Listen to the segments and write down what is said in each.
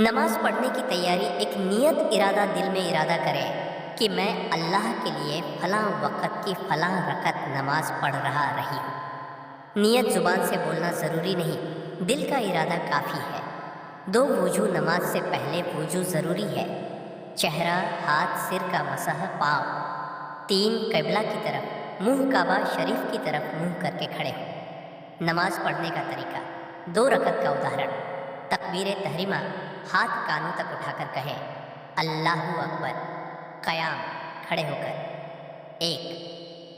नमाज पढ़ने की तैयारी एक नियत इरादा दिल में इरादा करें कि मैं अल्लाह के लिए फलां वक़्त की फलां रकत नमाज पढ़ रही हूँ। नियत ज़ुबान से बोलना ज़रूरी नहीं, दिल का इरादा काफ़ी है। दो वुजू नमाज से पहले वुजू ज़रूरी है। चेहरा, हाथ, सिर का मसह, पाँव। तीन, क़िबला की तरफ मुंह, काबा शरीफ की तरफ मुंह करके खड़े हो। नमाज पढ़ने का तरीका। दो रकत का उदाहरण। तकबीर तहरीमा, हाथ कानों तक उठाकर कहें अल्लाहु अकबर। क़याम, खड़े होकर। एक,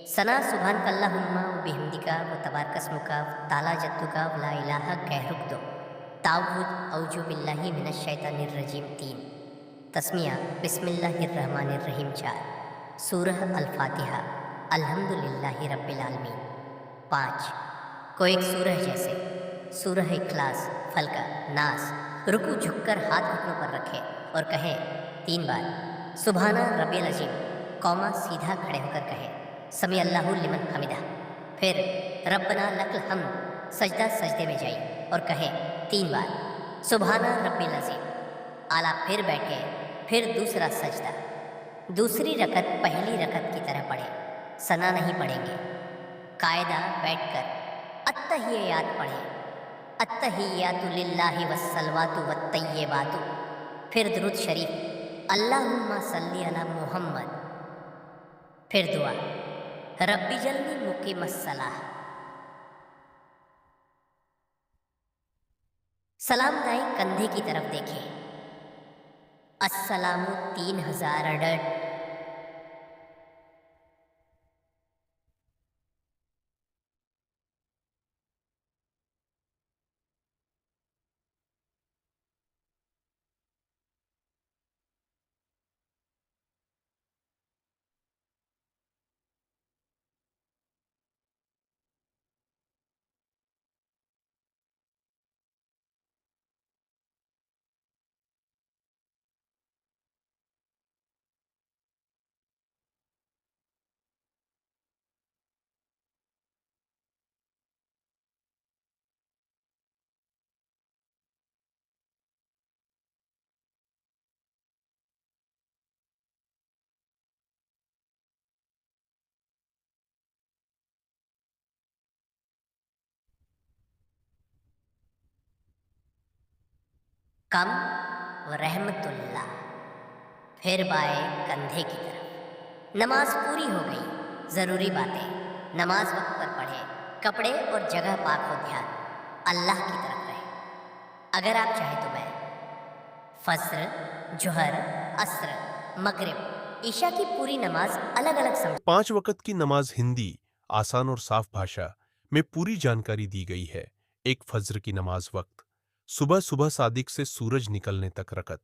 सना सुभान कल्लाहुम्मा व बिहम्दिका व तबारकस्मुका व ताला जद्दुका व ला इलाहा गैरुक। दो, ताउज़ औजु बिल्लाहि मिनश शैतानिर रजीम। तीन, तस्मिया बिस्मिल्लाहिर्रहमानिर्रहीम। चार, सूरह अल फातिहा, अल्हम्दुलिल्लाहि रब्बिल आलमीन। पाँच, कोई एक सूरह जैसे सूरह इखलास, फल्क, नास। रुकू झुककर हाथ घुटनों पर रखें और कहें 3 बार सुभाना रब्बिल अज़ीम, कौमा सीधा खड़े होकर कहें समी अल्लाहु लिमन हमिदा। फिर रब्बना लकल हम्द, सजदा सजदे में जाइए और कहें 3 बार सुभाना रब्बिल अज़ीम। आला फिर बैठे, फिर दूसरा सजदा। दूसरी रकत पहली रकत की तरह पढ़े, सना नहीं पढ़ेंगे। कायदा बैठकर अत्तहियात पढ़े, अत्तहियातु लिल्लाहि वस्सलवातु वत्तय्यिबातु। फिर दुरूद शरीफ, अल्लाहुम्मा सल्ली अला मुहम्मद। फिर दुआ, रब्बी जल्नी मुकीमस्सलाह। सलाम दाएं कंधे की तरफ देखें। अस्सलामु 3000 अडड। कम व रहमतुल्लाह। फिर बाएं कंधे की तरफ। नमाज पूरी हो गई। ज़रूरी बातें। नमाज वक्त पर पढ़े, कपड़े और जगह पाक हो, ध्यान अल्लाह की तरफ रहे। अगर आप चाहें तो मैं फज्र, जुहर, असर, मगरिब, ईशा की पूरी नमाज अलग अलग समझ। 5 वक़्त की नमाज हिंदी, आसान और साफ भाषा में पूरी जानकारी दी गई है। एक फज्र की नमाज वक्त, सुबह सुबह सादिक से सूरज निकलने तक रकत।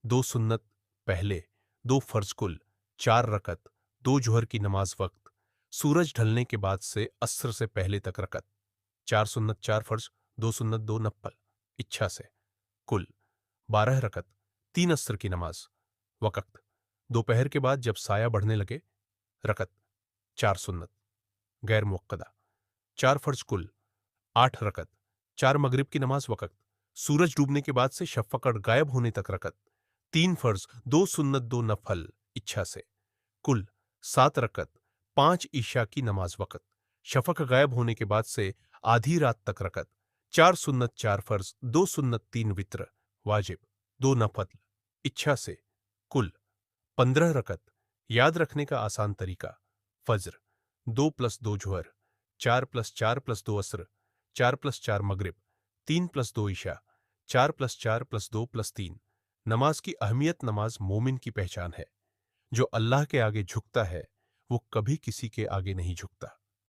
2 सुन्नत पहले, 2 फर्ज कुल, 4 रकत। 2 जुहर की नमाज वक्त, सूरज ढलने के बाद से असर से पहले तक रकत। 4 सुन्नत 4 फर्ज, 2 सुन्नत 2 नफ्ल, इच्छा से, कुल 12 रकत। 3 असर की नमाज वक़्त, दोपहर के बाद जब साया बढ़ने लगे, रकत। 4 सुन्नत गैर मुक्कदा। 4 फर्ज कुल 8 रकत। 4 मगरिब की नमाज वक़्त, सूरज डूबने के बाद से शफ़क़ गायब होने तक रकत। 3 फर्ज, 2 सुन्नत 2 नफल, इच्छा से, कुल 7 रकत। 5 ईशा की नमाज वक़्त, शफ़क़ गायब होने के बाद से आधी रात तक रकत। 4 सुन्नत 4 फर्ज, 2 सुन्नत 3 वित्र, वाजिब, 2 नफल, इच्छा से, कुल 15 रकत। याद रखने का आसान तरीका। फज्र 2 + 2 जुहर, 4 + 4 + 2 असर, 4 + 4 मगरिब, 3 + 2 ईशा, 4 + 4 + 2 + 3। नमाज की अहमियत। नमाज मोमिन की पहचान है। जो अल्लाह के आगे झुकता है, वो कभी किसी के आगे नहीं झुकता।